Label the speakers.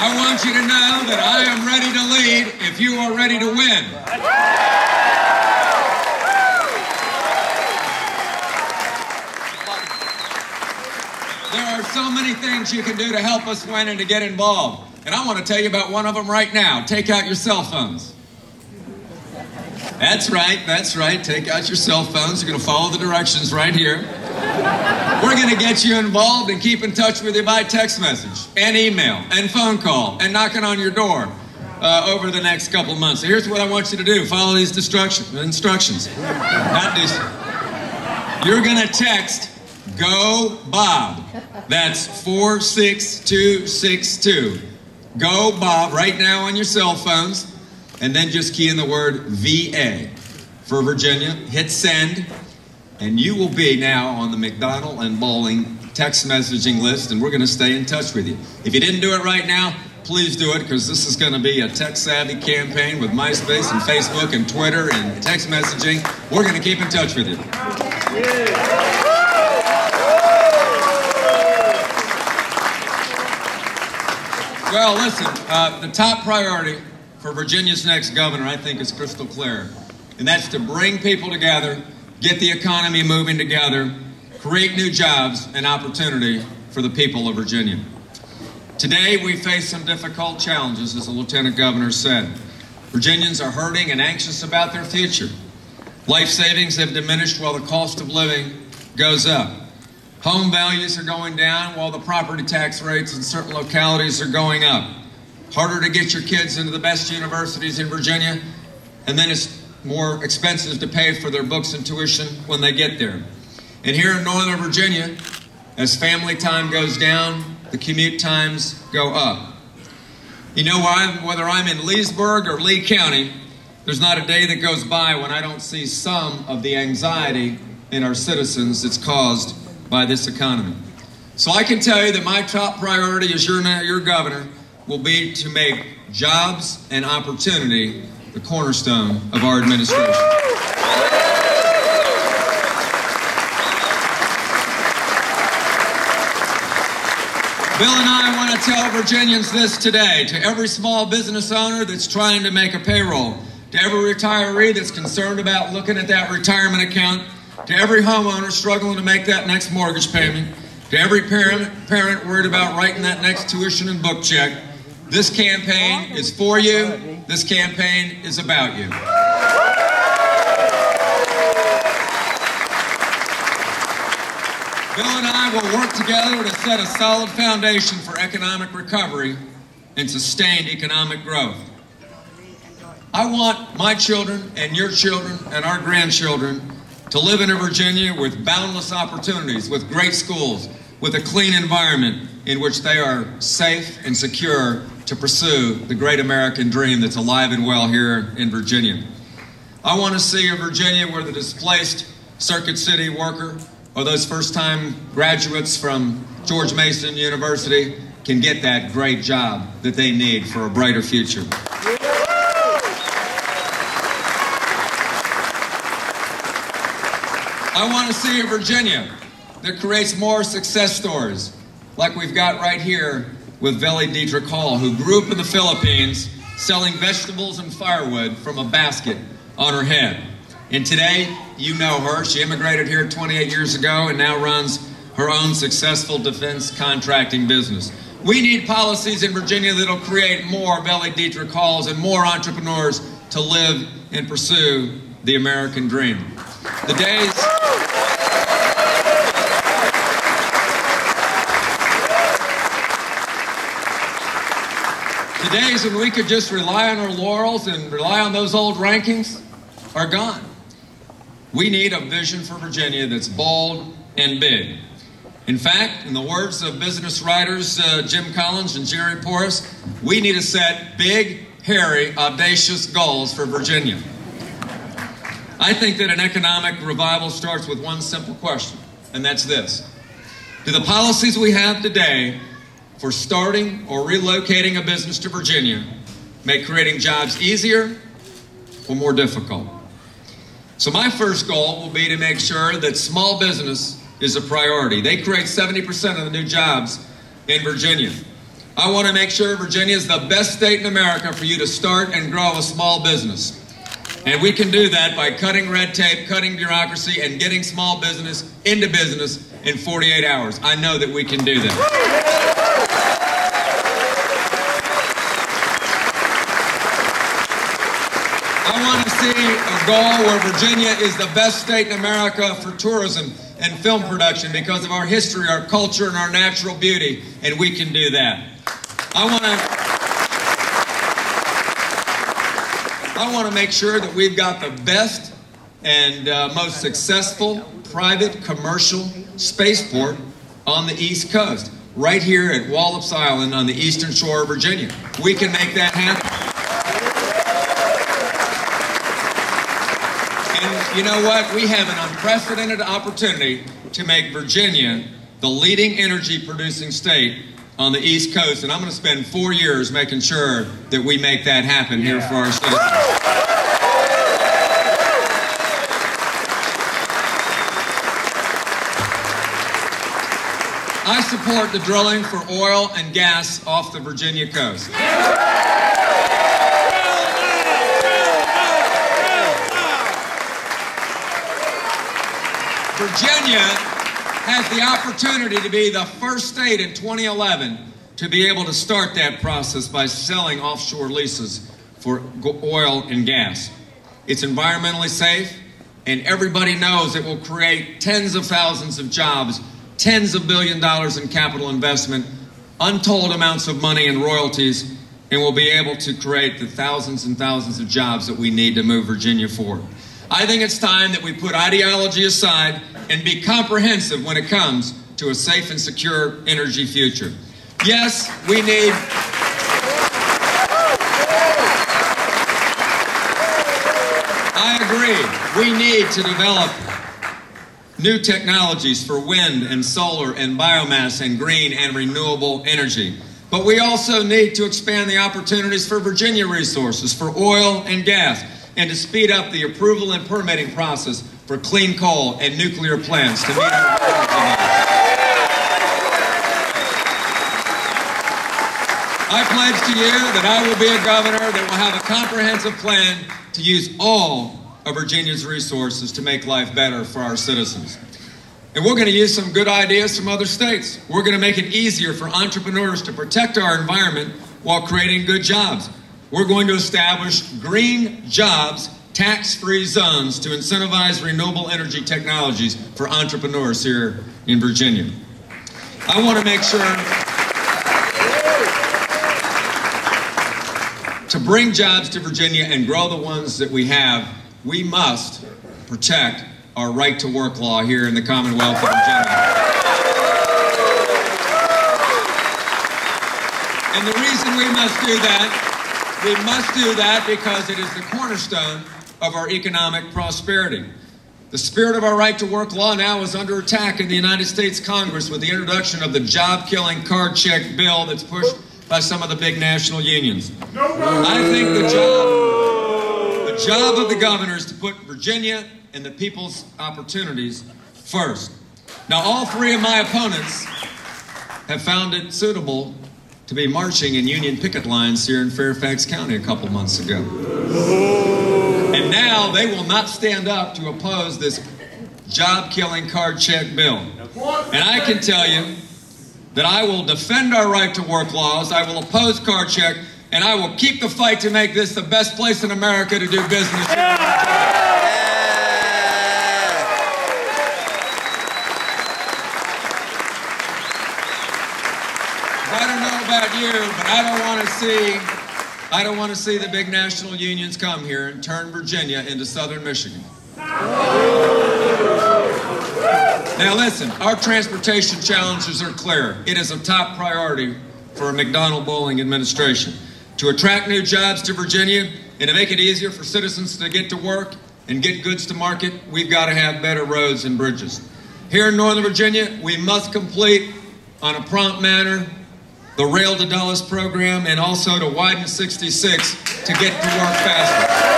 Speaker 1: I want you to know that I am ready to lead if you are ready to win. There are so many things you can do to help us win and to get involved. And I want to tell you about one of them right now. Take out your cell phones. That's right. Take out your cell phones. You're going to follow the directions right here. We're going to get you involved and keep in touch with you by text message and email and phone call and knocking on your door over the next couple of months. So here's what I want you to do. Follow these instructions. Not these. You're going to text Go Bob. That's 46262. Go Bob right now on your cell phones, and then just key in the word VA for Virginia. Hit send, and you will be now on the McDonnell and Bowling text messaging list, and we're going to stay in touch with you. If you didn't do it right now, please do it, because this is going to be a tech-savvy campaign with MySpace and Facebook and Twitter and text messaging. We're going to keep in touch with you. Well, listen, the top priority for Virginia's next governor, I think, is crystal clear. And that's to bring people together, get the economy moving together, create new jobs and opportunity for the people of Virginia. Today, we face some difficult challenges, as the Lieutenant Governor said. Virginians are hurting and anxious about their future. Life savings have diminished while the cost of living goes up. Home values are going down while the property tax rates in certain localities are going up. Harder to get your kids into the best universities in Virginia, and then it's more expensive to pay for their books and tuition when they get there. And here in Northern Virginia, as family time goes down, the commute times go up. You know, whether I'm in Leesburg or Lee County, there's not a day that goes by when I don't see some of the anxiety in our citizens that's caused by this economy. So I can tell you that my top priority as your governor will be to make jobs and opportunity the cornerstone of our administration. Bill and I want to tell Virginians this today, to every small business owner that's trying to make a payroll, to every retiree that's concerned about looking at that retirement account, to every homeowner struggling to make that next mortgage payment, to every parent worried about writing that next tuition and book check, this campaign is for you. This campaign is about you. Bill and I will work together to set a solid foundation for economic recovery and sustained economic growth. I want my children and your children and our grandchildren to live in a Virginia with boundless opportunities, with great schools, with a clean environment in which they are safe and secure to pursue the great American dream that's alive and well here in Virginia. I want to see a Virginia where the displaced Circuit City worker or those first-time graduates from George Mason University can get that great job that they need for a brighter future. I want to see a Virginia that creates more success stories like we've got right here with Veli Dietrich Hall, who grew up in the Philippines selling vegetables and firewood from a basket on her head. And today, you know her. She immigrated here 28 years ago and now runs her own successful defense contracting business. We need policies in Virginia that will create more Veli Dietrich Halls and more entrepreneurs to live and pursue the American dream. The days when we could just rely on our laurels and rely on those old rankings are gone. We need a vision for Virginia that's bold and big. In fact, in the words of business writers Jim Collins and Jerry Porras, we need to set big, hairy, audacious goals for Virginia. I think that an economic revival starts with one simple question, and that's this. Do the policies we have today for starting or relocating a business to Virginia make creating jobs easier or more difficult? So my first goal will be to make sure that small business is a priority. They create 70% of the new jobs in Virginia. I want to make sure Virginia is the best state in America for you to start and grow a small business. And we can do that by cutting red tape, cutting bureaucracy, and getting small business into business in 48 hours. I know that we can do that. I want to see a goal where Virginia is the best state in America for tourism and film production because of our history, our culture, and our natural beauty, and we can do that. I want to make sure that we've got the best and most successful private commercial spaceport on the East Coast, right here at Wallops Island on the eastern shore of Virginia. We can make that happen. And you know what? We have an unprecedented opportunity to make Virginia the leading energy producing state on the East Coast, and I'm going to spend 4 years making sure that we make that happen here for our citizens. I support the drilling for oil and gas off the Virginia coast. Virginia has the opportunity to be the first state in 2011 to be able to start that process by selling offshore leases for oil and gas. It's environmentally safe, and everybody knows it will create tens of thousands of jobs, tens of $billions in capital investment, untold amounts of money in royalties, and we'll be able to create the thousands and thousands of jobs that we need to move Virginia forward. I think it's time that we put ideology aside and be comprehensive when it comes to a safe and secure energy future. Yes, we need... I agree. We need to develop new technologies for wind and solar and biomass and green and renewable energy. But we also need to expand the opportunities for Virginia resources, for oil and gas, and to speed up the approval and permitting process for clean coal and nuclear plants to meet our needs. I pledge to you that I will be a governor that will have a comprehensive plan to use all of Virginia's resources to make life better for our citizens. And we're going to use some good ideas from other states. We're going to make it easier for entrepreneurs to protect our environment while creating good jobs. We're going to establish green jobs, tax-free zones to incentivize renewable energy technologies for entrepreneurs here in Virginia. I want to make sure to bring jobs to Virginia and grow the ones that we have, we must protect our right to work law here in the Commonwealth of Virginia. And the reason we must do that because it is the cornerstone of our economic prosperity. The spirit of our right to work law now is under attack in the United States Congress with the introduction of the job-killing card check bill that's pushed by some of the big national unions. I think the job of the governor is to put Virginia and the people's opportunities first. Now, all three of my opponents have found it suitable to be marching in Union picket lines here in Fairfax County a couple months ago. And now they will not stand up to oppose this job-killing card check bill. And I can tell you that I will defend our right to work laws, I will oppose card check, and I will keep the fight to make this the best place in America to do business. I don't know about you, but I don't want to see the big national unions come here and turn Virginia into southern Michigan. Now listen, our transportation challenges are clear. It is a top priority for a McDonnell Bowling administration. To attract new jobs to Virginia and to make it easier for citizens to get to work and get goods to market, we've got to have better roads and bridges. Here in Northern Virginia, we must complete on a prompt manner the Rail to Dulles program and also to widen 66 to get to work faster.